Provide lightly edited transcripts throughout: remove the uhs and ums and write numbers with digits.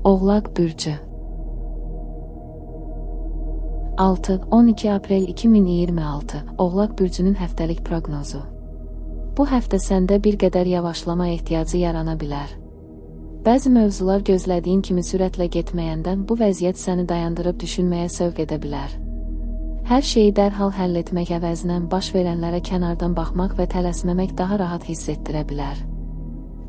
Oğlaq bürcü 6-12 aprel 2026 Oğlaq bürcünün həftəlik proqnozu. Bu həftə səndə bir qədər yavaşlama ehtiyacı yarana bilər. Bəzi mövzular gözlədiyin kimi sürətlə getməyəndən bu vəziyyət səni dayandırıb düşünməyə sövq edə bilər. Hər şeyi dərhal həll etmək əvəzinə baş verənlərə kənardan baxmaq və tələsməmək daha rahat hiss etdirə bilər.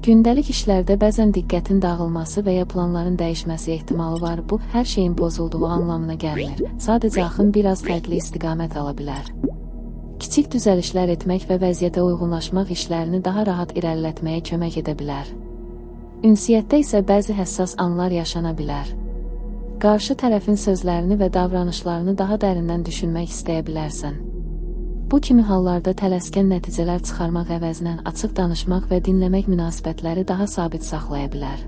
Gündəlik işlərdə bəzən diqqətin dağılması və ya planların dəyişməsi ehtimalı var. Bu, hər şeyin pozulduğu anlamına gəlmir. Sadəcə axın biraz fərqli istiqamət ala bilər. Kiçik düzəlişlər etmək və vəziyyətə uyğunlaşmaq işlərini daha rahat irəlilətməyə kömək edə bilər. Ünsiyyətdə isə bəzi həssas anlar yaşana bilər. Qarşı tərəfin sözlərini və davranışlarını daha dərindən düşünmək istəyə bilərsən. Bu kimi hallarda tələskən nəticələr çıxarmaq əvəzinə açıq danışmaq və dinləmək münasibətləri daha sabit saxlaya bilər.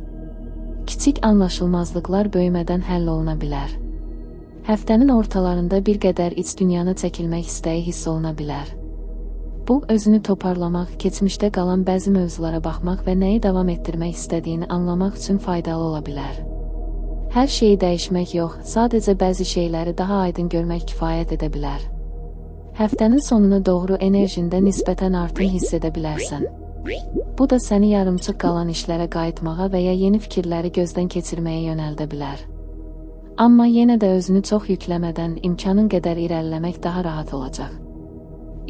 Kiçik anlaşılmazlıqlar böyümədən həll oluna bilər. Həftənin ortalarında bir qədər iç dünyana çəkilmək istəyi hiss oluna bilər. Bu, özünü toparlamaq, keçmişdə qalan bəzi mövzulara baxmaq və nəyi davam etdirmək istədiyini anlamaq üçün faydalı ola bilər. Hər şeyi dəyişmək yox, sadəcə bəzi şeyləri daha aydın görmək kifayət edə bilər. Həftənin sonuna doğru enerjində nisbətən artım hiss edə bilərsən. Bu da səni yarımçıq qalan işlərə qayıtmağa və ya yeni fikirləri gözdən keçirməyə yönəldə bilər. Amma yenə də özünü çox yükləmədən imkanın qədər irəliləmək daha rahat olacaq.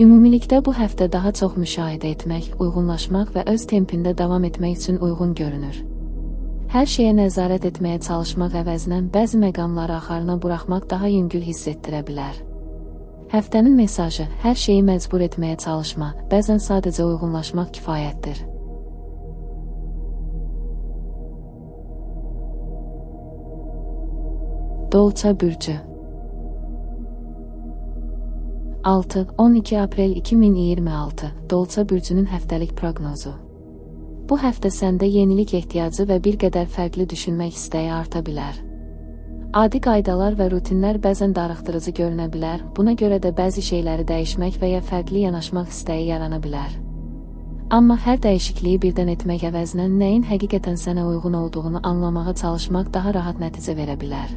Ümumilikdə bu həftə daha çox müşahidə etmək, uyğunlaşmaq və öz tempində davam etmək üçün uyğun görünür. Hər şeyə nəzarət etməyə çalışmaq əvəzinə bəzi məqamları axarına buraxmaq daha yüngül hiss etdirə bilər. Həftənin mesajı: hər şeyi məcbur etməyə çalışma, bəzən sadəcə uyğunlaşmaq kifayətdir. Dolça bürcü 6-12 aprel 2026 Dolça bürcünün həftəlik proqnozu. Bu həftə səndə yenilik ehtiyacı və bir qədər fərqli düşünmək istəyi arta bilər. Adi qaydalar və rutinlər bəzən darıxdırıcı görünə bilər, buna görə də bəzi şeyləri dəyişmək və ya fərqli yanaşmaq istəyi yarana bilər. Amma hər dəyişikliyi birdən etmək əvəzinə nəyin həqiqətən sənə uyğun olduğunu anlamağa çalışmaq daha rahat nəticə verə bilər.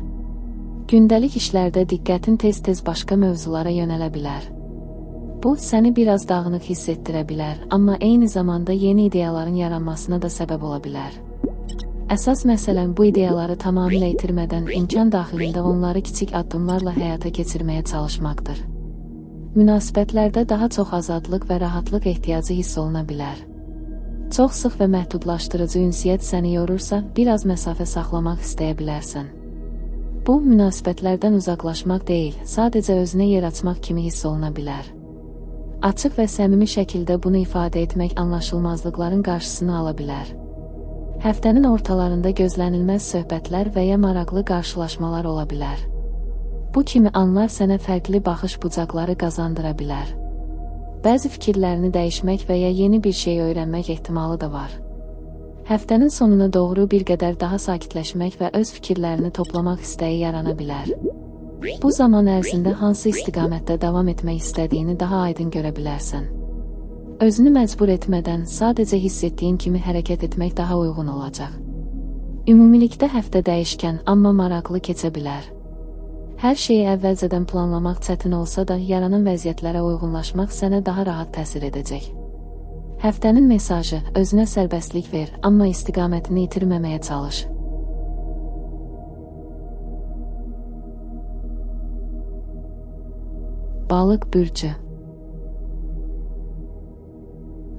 Gündəlik işlərdə diqqətin tez-tez başqa mövzulara yönələ bilər. Bu, səni biraz dağınıq hiss etdirə bilər, amma eyni zamanda yeni ideyaların yaranmasına da səbəb ola bilər. Əsas məsələn bu ideyaları tamamilə itirmədən imkan daxilində onları kiçik addımlarla həyata keçirməyə çalışmaqdır. Münasibətlərdə daha çox azadlıq və rahatlıq ehtiyacı hiss oluna bilər. Çox sıx və məhdudlaşdırıcı ünsiyyət səni yorursa, biraz məsafə saxlamaq istəyə bilərsən. Bu, münasibətlərdən uzaqlaşmaq deyil, sadəcə özünə yer açmaq kimi hiss oluna bilər. Açıq və səmimi şəkildə bunu ifadə etmək anlaşılmazlıqların qarşısını ala bilər. Həftənin ortalarında gözlənilməz söhbətlər və ya maraqlı qarşılaşmalar ola bilər. Bu kimi anlar sənə fərqli baxış bucaqları qazandıra bilər. Bəzi fikirlərini dəyişmək və ya yeni bir şey öyrənmək ehtimalı da var. Həftənin sonuna doğru bir qədər daha sakitləşmək və öz fikirlərini toplamaq istəyi yarana bilər. Bu zaman ərzində hansı istiqamətdə davam etmək istədiyini daha aydın görə bilərsən. Özünü məcbur etmədən sadəcə hiss etdiyin kimi hərəkət etmək daha uyğun olacaq. Ümumilikdə həftə dəyişkən, amma maraqlı keçə bilər. Hər şeyi əvvəlcədən planlamaq çətin olsa da, yaranan vəziyyətlərə uyğunlaşmaq sənə daha rahat təsir edəcək. Həftənin mesajı: özünə sərbəstlik ver, amma istiqamətini itirməməyə çalış. Balıq bürcü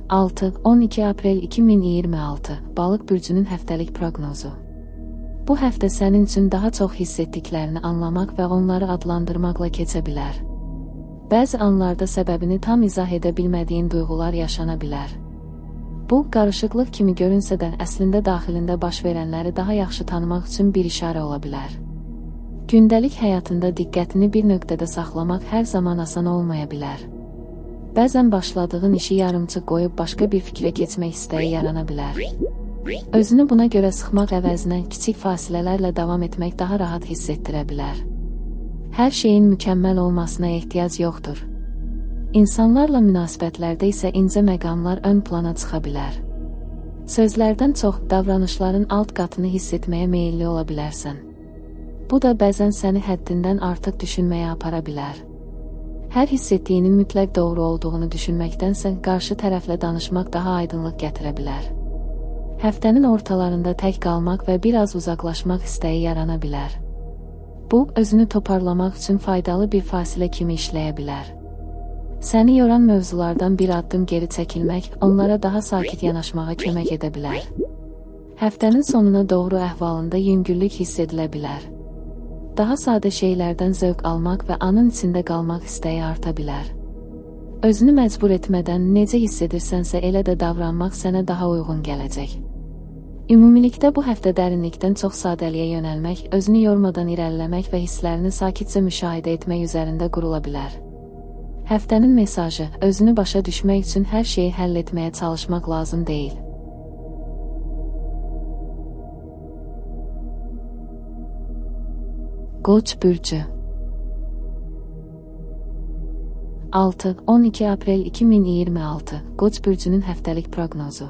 6-12 aprel 2026 Balıq bürcünün həftəlik proqnozu. Bu həftə sənin üçün daha çox hiss etdiklərini anlamaq və onları adlandırmaqla keçə bilər. Bəzi anlarda səbəbini tam izah edə bilmədiyin duyğular yaşana bilər. Bu, qarışıqlıq kimi görünsə də əslində daxilində baş verənləri daha yaxşı tanımaq üçün bir işarə ola bilər. Gündəlik həyatında diqqətini bir nöqtədə saxlamaq hər zaman asan olmaya bilər. Bəzən başladığın işi yarımçıq qoyub başqa bir fikrə keçmək istəyi yarana bilər. Özünü buna görə sıxmaq əvəzinə kiçik fasilələrlə davam etmək daha rahat hiss etdirə bilər. Hər şeyin mükəmməl olmasına ehtiyac yoxdur. İnsanlarla münasibətlərdə isə incə məqamlar ön plana çıxa bilər. Sözlərdən çox davranışların alt qatını hiss etməyə meyilli ola bilərsən. Bu da bəzən səni həddindən artıq düşünməyə apara bilər. Hər hiss etdiyinin mütləq doğru olduğunu düşünməkdənsə qarşı tərəflə danışmaq daha aydınlıq gətirə bilər. Həftənin ortalarında tək qalmaq və biraz uzaqlaşmaq istəyi yarana bilər. Bu, özünü toparlamaq üçün faydalı bir fasilə kimi işləyə bilər. Səni yoran mövzulardan bir addım geri çəkilmək, onlara daha sakit yanaşmağa kömək edə bilər. Həftənin sonuna doğru əhvalında yüngüllük hiss edilə bilər. Daha sadə şeylərdən zövq almaq və anın içində qalmaq istəyi arta bilər. Özünü məcbur etmədən necə hiss edirsənsə elə də davranmaq sənə daha uyğun gələcək. Ümumilikdə bu həftə dərinlikdən çox sadəliyə yönəlmək, özünü yormadan irəliləmək və hisslərini sakitcə müşahidə etmək üzərində qurula bilər. Həftənin mesajı: özünü başa düşmək üçün hər şeyi həll etməyə çalışmaq lazım deyil. Qoç bürcü 6-12 aprel 2026 Qoç bürcünün həftəlik proqnozu.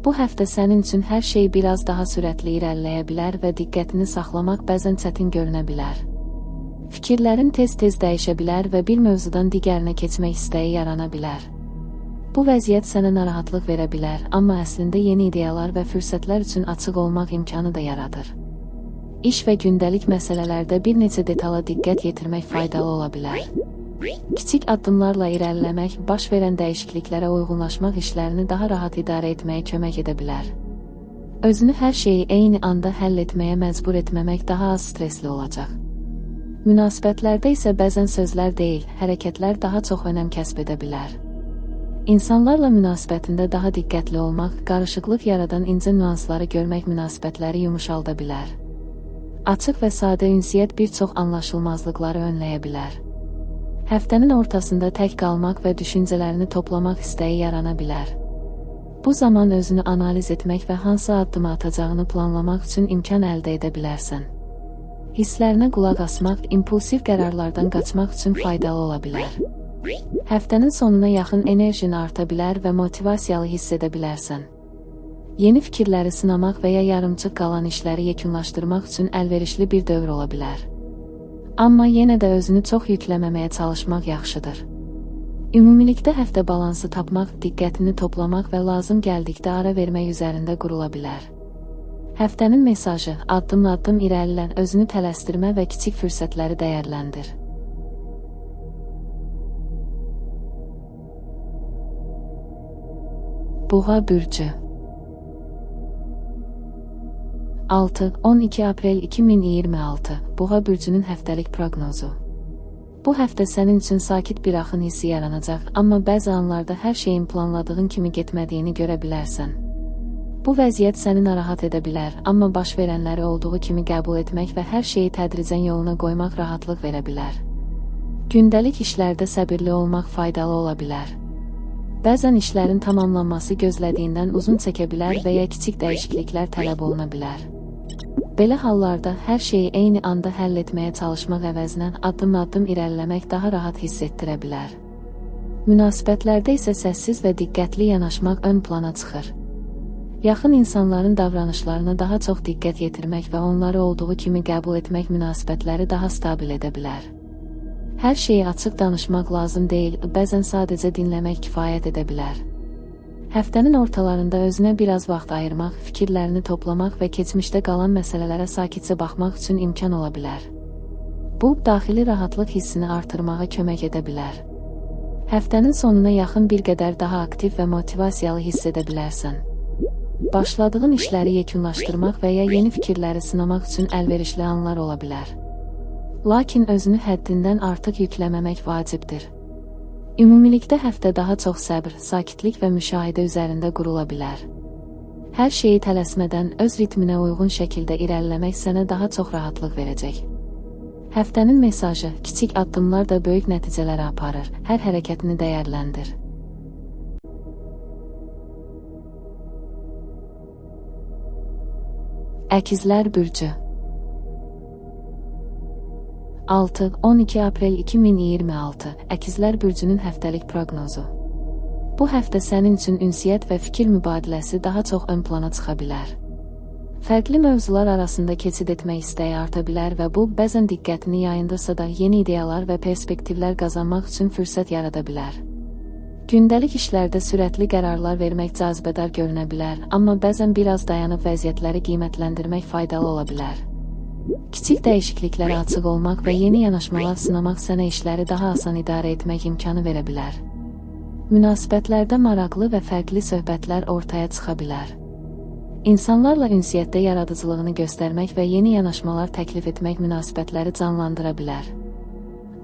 Bu həftə sənin üçün hər şey biraz daha sürətli irəliləyə bilər və diqqətini saxlamaq bəzən çətin görünə bilər. Fikirlərin tez-tez dəyişə bilər və bir mövzudan digərinə keçmək istəyi yarana bilər. Bu vəziyyət sənə narahatlıq verə bilər, amma əslində yeni ideyalar və fürsətlər üçün açıq olmaq imkanı da yaradır. İş və gündəlik məsələlərdə bir neçə detala diqqət yetirmək faydalı ola bilər. Kiçik addımlarla irəliləmək, baş verən dəyişikliklərə uyğunlaşmaq işlərini daha rahat idarə etməyə kömək edə bilər. Özünü hər şeyi eyni anda həll etməyə məcbur etməmək daha az stresli olacaq. Münasibətlərdə isə bəzən sözlər deyil, hərəkətlər daha çox önəm kəsb edə bilər. İnsanlarla münasibətində daha diqqətli olmaq, qarışıqlıq yaradan incə nüansları görmək münasibətləri yumuşalda bilər. Açıq və sadə ünsiyyət bir çox anlaşılmazlıqları önləyə bilər. Həftənin ortasında tək qalmaq və düşüncələrini toplamaq istəyi yarana bilər. Bu zaman özünü analiz etmək və hansı addımı atacağını planlamaq üçün imkan əldə edə bilərsən. Hisslərinə qulaq asmaq, impulsiv qərarlardan qaçmaq üçün faydalı ola bilər. Həftənin sonuna yaxın enerjin arta bilər və motivasiyalı hiss edə bilərsən. Yeni fikirləri sınamaq və ya yarımçıq qalan işləri yekunlaşdırmaq üçün əlverişli bir dövr ola bilər. Amma yenə də özünü çox yükləməməyə çalışmaq yaxşıdır. Ümumilikdə həftə balansı tapmaq, diqqətini toplamaq və lazım gəldikdə ara vermək üzərində qurula bilər. Həftənin mesajı: addım-addım irəlilən, özünü tələsdirmə və kiçik fürsətləri dəyərləndir. Boğa bürcü 6-12 aprel 2026 Boğa bürcünün həftəlik proqnozu. Bu həftə sənin üçün sakit bir axın hissi yaranacaq, amma bəzi anlarda hər şeyin planladığın kimi getmədiyini görə bilərsən. Bu vəziyyət səni narahat edə bilər, amma baş verənləri olduğu kimi qəbul etmək və hər şeyi tədricən yoluna qoymaq rahatlıq verə bilər. Gündəlik işlərdə səbirli olmaq faydalı ola bilər. Bəzən işlərin tamamlanması gözlədiyindən uzun çəkə bilər və ya kiçik dəyişikliklər tələb oluna bilər. Belə hallarda hər şeyi eyni anda həll etməyə çalışmaq əvəzinə addım-addım irəliləmək daha rahat hiss etdirə bilər. Münasibətlərdə isə səssiz və diqqətli yanaşmaq ön plana çıxır. Yaxın insanların davranışlarına daha çox diqqət yetirmək və onları olduğu kimi qəbul etmək münasibətləri daha stabil edə bilər. Hər şeyi açıq danışmaq lazım deyil, bəzən sadəcə dinləmək kifayət edə bilər. Həftənin ortalarında özünə biraz vaxt ayırmaq, fikirlərini toplamaq və keçmişdə qalan məsələlərə sakitcə baxmaq üçün imkan ola bilər. Bu, daxili rahatlıq hissini artırmağa kömək edə bilər. Həftənin sonuna yaxın bir qədər daha aktiv və motivasiyalı hiss edə bilərsən. Başladığın işləri yekunlaşdırmaq və ya yeni fikirləri sınamaq üçün əlverişli anlar ola bilər. Lakin özünü həddindən artıq yükləməmək vacibdir. Ümumilikdə həftə daha çox səbr, sakitlik və müşahidə üzərində qurula bilər. Hər şeyi tələsmədən öz ritminə uyğun şəkildə irəliləmək sənə daha çox rahatlıq verəcək. Həftənin mesajı: kiçik addımlar da böyük nəticələrə aparır, hər hərəkətini dəyərləndir. Əkizlər bürcü 6-12 aprel 2026 Əkizlər bürcünün həftəlik proqnozu. Bu həftə sənin üçün ünsiyyət və fikir mübadiləsi daha çox ön plana çıxa bilər. Fərqli mövzular arasında keçid etmək istəyi arta bilər və bu, bəzən diqqətini yayındırsa da yeni ideyalar və perspektivlər qazanmaq üçün fürsət yarada bilər. Gündəlik işlərdə sürətli qərarlar vermək cazibədar görünə bilər, amma bəzən biraz dayanıb vəziyyətləri qiymətləndirmək faydalı ola bilər. Kiçik dəyişikliklərə açıq olmaq və yeni yanaşmalar sınamaq sənə işləri daha asan idarə etmək imkanı verə bilər. Münasibətlərdə maraqlı və fərqli söhbətlər ortaya çıxa bilər. İnsanlarla ünsiyyətdə yaradıcılığını göstərmək və yeni yanaşmalar təklif etmək münasibətləri canlandıra bilər.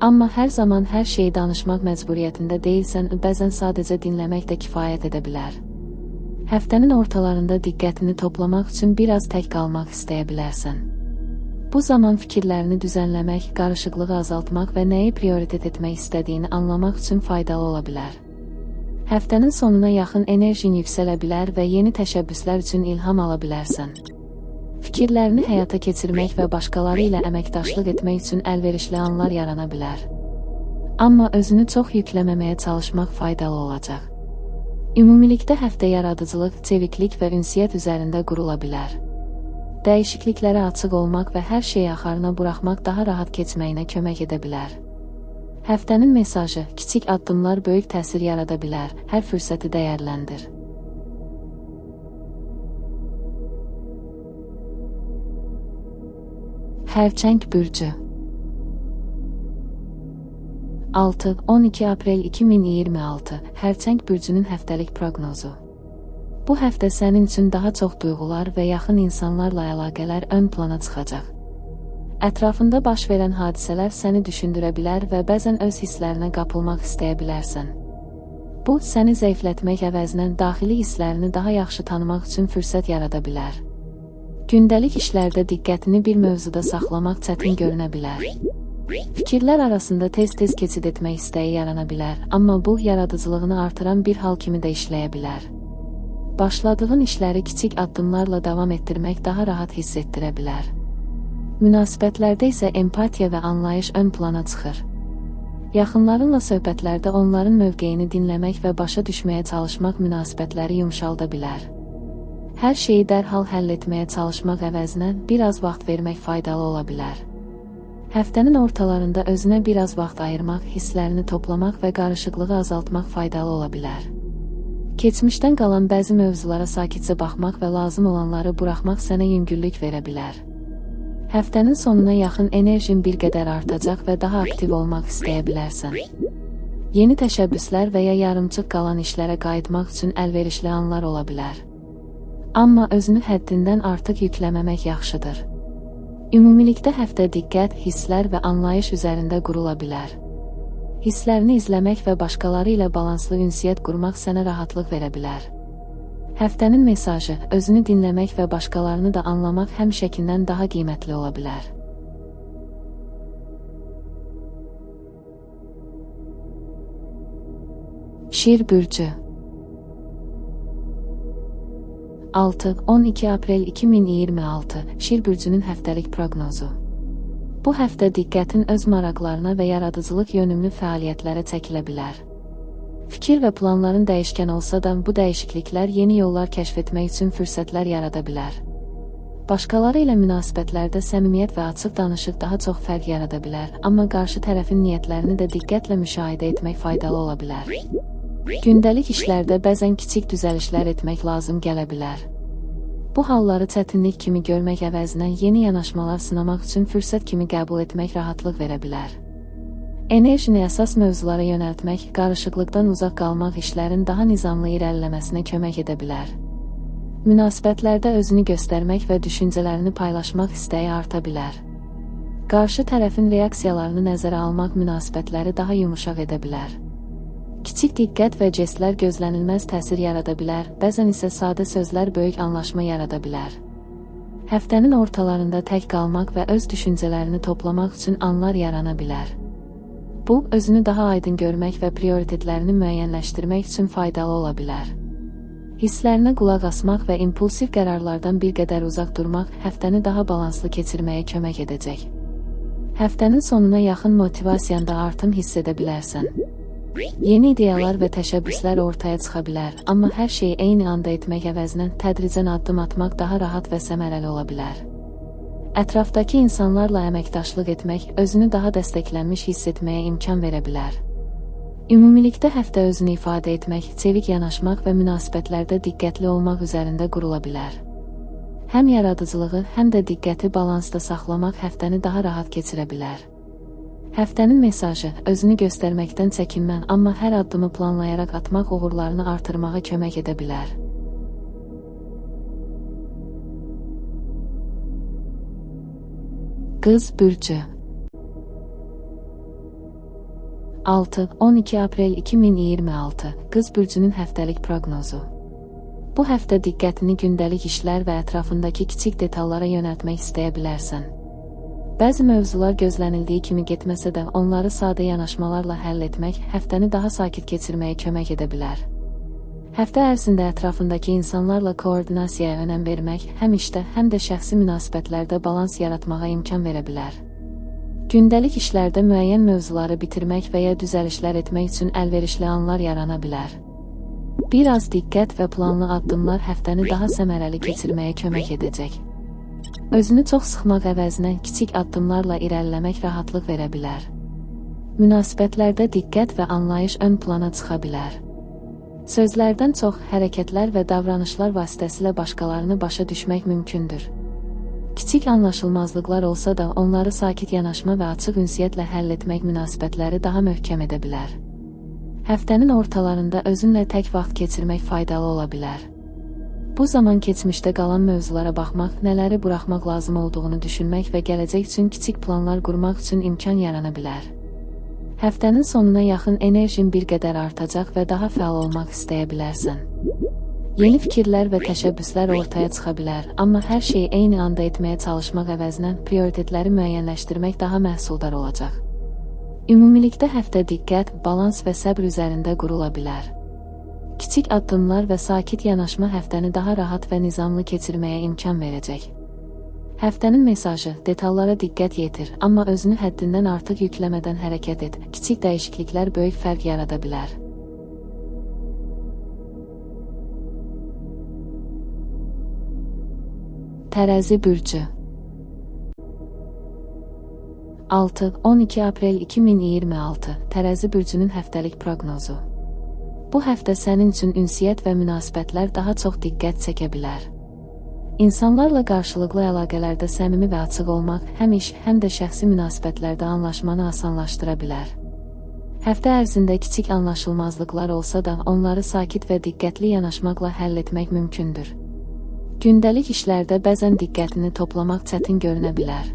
Amma hər zaman hər şeyi danışmaq məcburiyyətində deyilsən, bəzən sadəcə dinləmək də kifayət edə bilər. Həftənin ortalarında diqqətini toplamaq üçün biraz tək qalmaq istəyə bilərsən. Bu zaman fikirlərini düzənləmək, qarışıqlığı azaltmaq və nəyi prioritet etmək istədiyini anlamaq üçün faydalı ola bilər. Həftənin sonuna yaxın enerjin yüksələ bilər və yeni təşəbbüslər üçün ilham ala bilərsən. Fikirlərini həyata keçirmək və başqaları ilə əməkdaşlıq etmək üçün əlverişli anlar yarana bilər. Amma özünü çox yükləməməyə çalışmaq faydalı olacaq. Ümumilikdə həftə yaradıcılıq, çeviklik və ünsiyyət üzərində qurula bilər. Dəyişikliklərə açıq olmaq və hər şeyi axarına buraxmaq daha rahat keçməyinə kömək edə bilər. Həftənin mesajı: kiçik addımlar böyük təsir yarada bilər, hər fürsəti dəyərləndir. Xərçəng bürcü 6-12 aprel 2026 Xərçəng bürcünün həftəlik proqnozu. Bu həftə sənin üçün daha çox duyğular və yaxın insanlarla əlaqələr ön plana çıxacaq. Ətrafında baş verən hadisələr səni düşündürə bilər və bəzən öz hisslərinə qapılmaq istəyə bilərsən. Bu, səni zəiflətmək əvəzinə daxili hisslərini daha yaxşı tanımaq üçün fürsət yarada bilər. Gündəlik işlərdə diqqətini bir mövzuda saxlamaq çətin görünə bilər. Fikirlər arasında tez-tez keçid etmək istəyi yarana bilər, amma bu, yaradıcılığını artıran bir hal kimi də işləyə bilər. Başladığın işləri kiçik addımlarla davam etdirmək daha rahat hiss etdirə bilər. Münasibətlərdə isə empatiya və anlayış ön plana çıxır. Yaxınlarınla söhbətlərdə onların mövqeyini dinləmək və başa düşməyə çalışmaq münasibətləri yumşalda bilər. Hər şeyi dərhal həll etməyə çalışmaq əvəzinə biraz vaxt vermək faydalı ola bilər. Həftənin ortalarında özünə biraz vaxt ayırmaq, hisslərini toplamaq və qarışıqlığı azaltmaq faydalı ola bilər. Keçmişdən qalan bəzi mövzulara sakitcə baxmaq və lazım olanları buraxmaq sənə yüngüllük verə bilər. Həftənin sonuna yaxın enerjin bir qədər artacaq və daha aktiv olmaq istəyə bilərsən. Yeni təşəbbüslər və ya yarımçıq qalan işlərə qayıtmaq üçün əlverişli anlar ola bilər. Amma özünü həddindən artıq yükləməmək yaxşıdır. Ümumilikdə həftə diqqət, hisslər və anlayış üzərində qurula bilər. Hisslərini izləmək və başqaları ilə balanslı ünsiyyət qurmaq sənə rahatlıq verə bilər. Həftənin mesajı: özünü dinləmək və başqalarını da anlamaq həmişəkindən daha qiymətli ola bilər. Şir bürcü 6-12 aprel 2026 Şir bürcünün həftəlik proqnozu. Bu həftə diqqətin öz maraqlarına və yaradıcılıq yönümlü fəaliyyətlərə çəkilə bilər. Fikir və planların dəyişkən olsa da, bu dəyişikliklər yeni yollar kəşf etmək üçün fürsətlər yarada bilər. Başqaları ilə münasibətlərdə səmimiyyət və açıq danışıq daha çox fərq yarada bilər, amma qarşı tərəfin niyyətlərini də diqqətlə müşahidə etmək faydalı ola bilər. Gündəlik işlərdə bəzən kiçik düzəlişlər etmək lazım gələ bilər. Bu halları çətinlik kimi görmək əvəzinə yeni yanaşmalar sınamaq üçün fürsət kimi qəbul etmək rahatlıq verə bilər. Enerjini əsas mövzulara yönəltmək, qarışıqlıqdan uzaq qalmaq işlərin daha nizamlı irəliləməsinə kömək edə bilər. Münasibətlərdə özünü göstərmək və düşüncələrini paylaşmaq istəyi arta bilər. Qarşı tərəfin reaksiyalarını nəzərə almaq münasibətləri daha yumuşaq edə bilər. Kiçik diqqət və jestlər gözlənilməz təsir yarada bilər, bəzən isə sadə sözlər böyük anlaşma yarada bilər. Həftənin ortalarında tək qalmaq və öz düşüncələrini toplamaq üçün anlar yarana bilər. Bu, özünü daha aydın görmək və prioritetlərini müəyyənləşdirmək üçün faydalı ola bilər. Hisslərinə qulaq asmaq və impulsiv qərarlardan bir qədər uzaq durmaq həftəni daha balanslı keçirməyə kömək edəcək. Həftənin sonuna yaxın motivasiyanda artım hiss edə bilərsən. Yeni ideyalar və təşəbbüslər ortaya çıxa bilər, amma hər şeyi eyni anda etmək əvəzinə tədricən addım atmaq daha rahat və səmərəli ola bilər. Ətrafdakı insanlarla əməkdaşlıq etmək özünü daha dəstəklənmiş hiss etməyə imkan verə bilər. Ümumilikdə həftə özünü ifadə etmək, çevik yanaşmaq və münasibətlərdə diqqətli olmaq üzərində qurula bilər. Həm yaradıcılığı, həm də diqqəti balansda saxlamaq həftəni daha rahat keçirə bilər. Həftənin mesajı: özünü göstərməkdən çəkinmə, amma hər addımı planlayaraq atmaq uğurlarını artırmağa kömək edə bilər. Qız bürcü 6-12 aprel 2026 Qız bürcünün həftəlik proqnozu. Bu həftə diqqətini gündəlik işlər və ətrafındakı kiçik detallara yönəltmək istəyə bilərsən. Bəzi mövzular gözlənildiyi kimi getməsə də onları sadə yanaşmalarla həll etmək həftəni daha sakit keçirməyə kömək edə bilər. Həftə ərzində ətrafındakı insanlarla koordinasiyaya önəm vermək həm işdə, həm də şəxsi münasibətlərdə balans yaratmağa imkan verə bilər. Gündəlik işlərdə müəyyən mövzuları bitirmək və ya düzəlişlər etmək üçün əlverişli anlar yarana bilər. Bir az diqqət və planlı addımlar həftəni daha səmərəli keçirməyə kömək edəcək. Özünü çox sıxmaq əvəzinə kiçik addımlarla irəliləmək rahatlıq verə bilər. Münasibətlərdə diqqət və anlayış ön plana çıxa bilər. Sözlərdən çox hərəkətlər və davranışlar vasitəsilə başqalarını başa düşmək mümkündür. Kiçik anlaşılmazlıqlar olsa da onları sakit yanaşma və açıq ünsiyyətlə həll etmək münasibətləri daha möhkəm edə bilər. Həftənin ortalarında özünlə tək vaxt keçirmək faydalı ola bilər. Bu zaman keçmişdə qalan mövzulara baxmaq, nələri buraxmaq lazım olduğunu düşünmək və gələcək üçün kiçik planlar qurmaq üçün imkan yarana bilər. Həftənin sonuna yaxın enerjin bir qədər artacaq və daha fəal olmaq istəyə bilərsən. Yeni fikirlər və təşəbbüslər ortaya çıxa bilər, amma hər şeyi eyni anda etməyə çalışmaq əvəzinə prioritetləri müəyyənləşdirmək daha məhsuldar olacaq. Ümumilikdə həftə diqqət, balans və səbr üzərində qurula bilər. Kiçik addımlar və sakit yanaşma həftəni daha rahat və nizamlı keçirməyə imkan verəcək. Həftənin mesajı: detallara diqqət yetir, amma özünü həddindən artıq yükləmədən hərəkət et. Kiçik dəyişikliklər böyük fərq yarada bilər. Tərəzi bürcü 6-12 aprel 2026 Tərəzi bürcünün həftəlik proqnozu. Bu həftə sənin üçün ünsiyyət və münasibətlər daha çox diqqət çəkə bilər. İnsanlarla qarşılıqlı əlaqələrdə səmimi və açıq olmaq həm iş, həm də şəxsi münasibətlərdə anlaşmanı asanlaşdıra bilər. Həftə ərzində kiçik anlaşılmazlıqlar olsa da onları sakit və diqqətli yanaşmaqla həll etmək mümkündür. Gündəlik işlərdə bəzən diqqətini toplamaq çətin görünə bilər.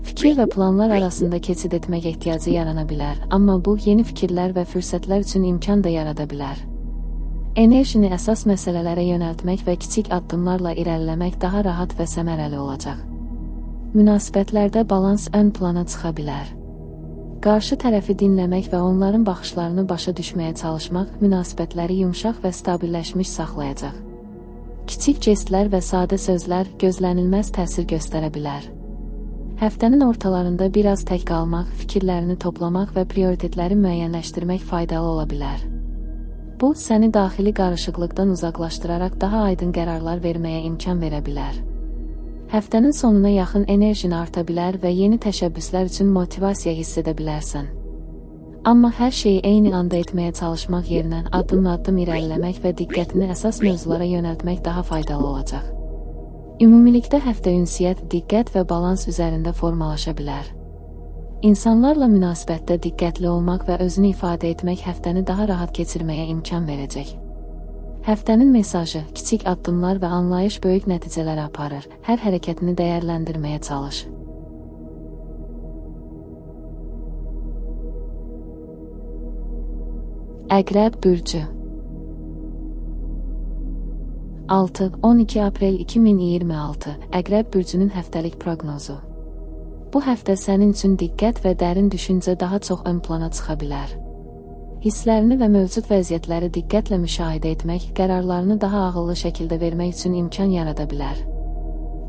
Fikir və planlar arasında keçid etmək ehtiyacı yarana bilər, amma bu yeni fikirlər və fürsətlər üçün imkan da yarada bilər. Enerjini əsas məsələlərə yönəltmək və kiçik addımlarla irəliləmək daha rahat və səmərəli olacaq. Münasibətlərdə balans ön plana çıxa bilər. Qarşı tərəfi dinləmək və onların baxışlarını başa düşməyə çalışmaq münasibətləri yumşaq və stabilləşmiş saxlayacaq. Kiçik jestlər və sadə sözlər gözlənilməz təsir göstərə bilər. Həftənin ortalarında biraz tək qalmaq, fikirlərini toplamaq və prioritetləri müəyyənləşdirmək faydalı ola bilər. Bu, səni daxili qarışıqlıqdan uzaqlaşdıraraq daha aydın qərarlar verməyə imkan verə bilər. Həftənin sonuna yaxın enerjin arta bilər və yeni təşəbbüslər üçün motivasiya hiss edə bilərsən. Amma hər şeyi eyni anda etməyə çalışmaq yerinə addım-addım irəliləmək və diqqətini əsas mövzulara yönəltmək daha faydalı olacaq. Ümumilikdə həftə ünsiyyət, diqqət və balans üzərində formalaşa bilər. İnsanlarla münasibətdə diqqətli olmaq və özünü ifadə etmək həftəni daha rahat keçirməyə imkan verəcək. Həftənin mesajı: kiçik addımlar və anlayış böyük nəticələr aparır. Hər hərəkətini dəyərləndirməyə çalış. Əqrəb bürcü 6-12 aprel 2026 Əqrəb bürcünün həftəlik proqnozu. Bu həftə sənin üçün diqqət və dərin düşüncə daha çox ön plana çıxa bilər. Hisslərini və mövcud vəziyyətləri diqqətlə müşahidə etmək, qərarlarını daha ağıllı şəkildə vermək üçün imkan yarada bilər.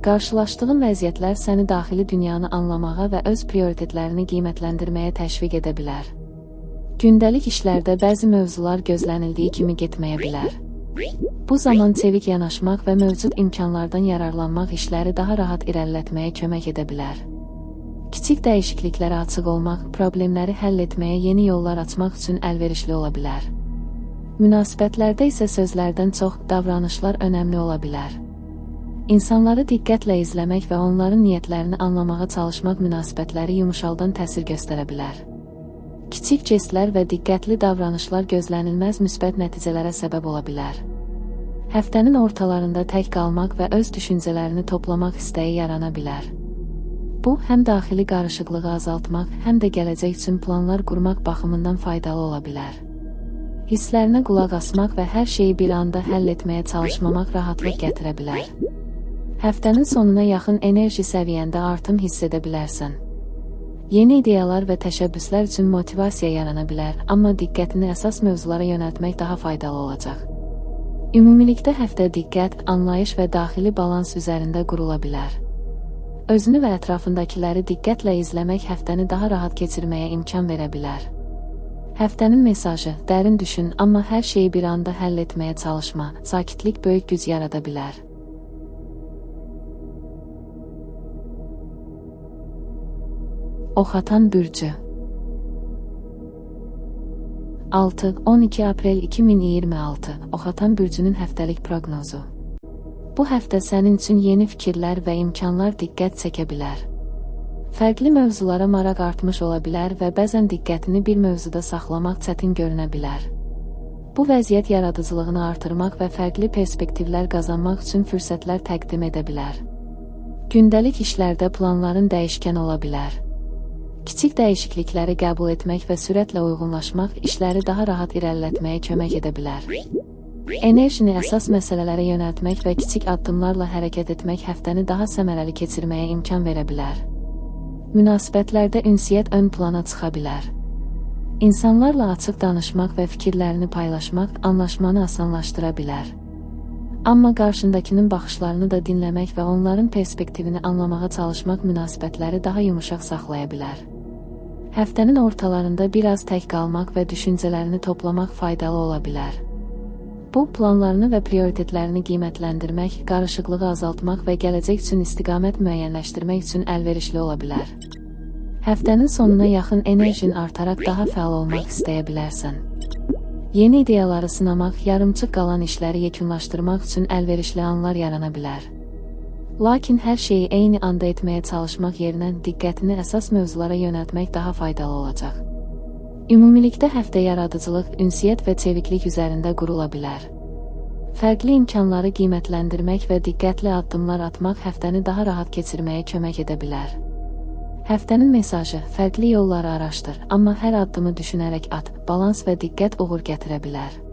Qarşılaşdığın vəziyyətlər səni daxili dünyanı anlamağa və öz prioritetlərini qiymətləndirməyə təşviq edə bilər. Gündəlik işlərdə bəzi mövzular gözlənildiyi kimi getməyə bilər. Bu zaman çevik yanaşmaq və mövcud imkanlardan yararlanmaq işləri daha rahat irəlilətməyə kömək edə bilər. Kiçik dəyişikliklərə açıq olmaq, problemləri həll etməyə yeni yollar açmaq üçün əlverişli ola bilər. Münasibətlərdə isə sözlərdən çox davranışlar önəmli ola bilər. İnsanları diqqətlə izləmək və onların niyyətlərini anlamağa çalışmaq münasibətləri yumuşaldan təsir göstərə bilər. Kiçik jestlər və diqqətli davranışlar gözlənilməz müsbət nəticələrə səbəb ola bilər. Həftənin ortalarında tək qalmaq və öz düşüncələrini toplamaq istəyi yarana bilər. Bu, həm daxili qarışıqlığı azaltmaq, həm də gələcək üçün planlar qurmaq baxımından faydalı ola bilər. Hisslərinə qulaq asmaq və hər şeyi bir anda həll etməyə çalışmamaq rahatlıq gətirə bilər. Həftənin sonuna yaxın enerji səviyyəndə artım hiss edə bilərsən. Yeni ideyalar və təşəbbüslər üçün motivasiya yarana bilər, amma diqqətini əsas mövzulara yönəltmək daha faydalı olacaq. Ümumilikdə həftə diqqət, anlayış və daxili balans üzərində qurula bilər. Özünü və ətrafındakiləri diqqətlə izləmək həftəni daha rahat keçirməyə imkan verə bilər. Həftənin mesajı: dərin düşün, amma hər şeyi bir anda həll etməyə çalışma. Sakitlik böyük güc yarada bilər. Oxatan bürcü 6-12 aprel 2026 Oxatan bürcünün həftəlik proqnozu. Bu həftə sənin üçün yeni fikirlər və imkanlar diqqət çəkə bilər. Fərqli mövzulara maraq artmış ola bilər və bəzən diqqətini bir mövzuda saxlamaq çətin görünə bilər. Bu vəziyyət yaradıcılığını artırmaq və fərqli perspektivlər qazanmaq üçün fürsətlər təqdim edə bilər. Gündəlik işlərdə planların dəyişkən ola bilər. Kiçik dəyişiklikləri qəbul etmək və sürətlə uyğunlaşmaq işləri daha rahat irəlilətməyə kömək edə bilər. Enerjini əsas məsələlərə yönəltmək və kiçik addımlarla hərəkət etmək həftəni daha səmərəli keçirməyə imkan verə bilər. Münasibətlərdə ünsiyyət ön plana çıxa bilər. İnsanlarla açıq danışmaq və fikirlərini paylaşmaq anlaşmanı asanlaşdıra bilər. Amma qarşındakının baxışlarını da dinləmək və onların perspektivini anlamağa çalışmaq münasibətləri daha yumuşaq saxlaya bilər. Həftənin ortalarında biraz tək qalmaq və düşüncələrini toplamaq faydalı ola bilər. Bu, planlarını və prioritetlərini qiymətləndirmək, qarışıqlığı azaltmaq və gələcək üçün istiqamət müəyyənləşdirmək üçün əlverişli ola bilər. Həftənin sonuna yaxın enerjin artaraq daha fəal olmaq istəyə bilərsən. Yeni ideyaları sınamaq, yarımçıq qalan işləri yekunlaşdırmaq üçün əlverişli anlar yarana bilər. Lakin hər şeyi eyni anda etməyə çalışmaq yerinə diqqətini əsas mövzulara yönəltmək daha faydalı olacaq. Ümumilikdə həftə yaradıcılıq, ünsiyyət və çeviklik üzərində qurula bilər. Fərqli imkanları qiymətləndirmək və diqqətli addımlar atmaq həftəni daha rahat keçirməyə kömək edə bilər. Həftənin mesajı: fərqli yolları araşdır, amma hər addımı düşünərək at, balans və diqqət uğur gətirə bilər.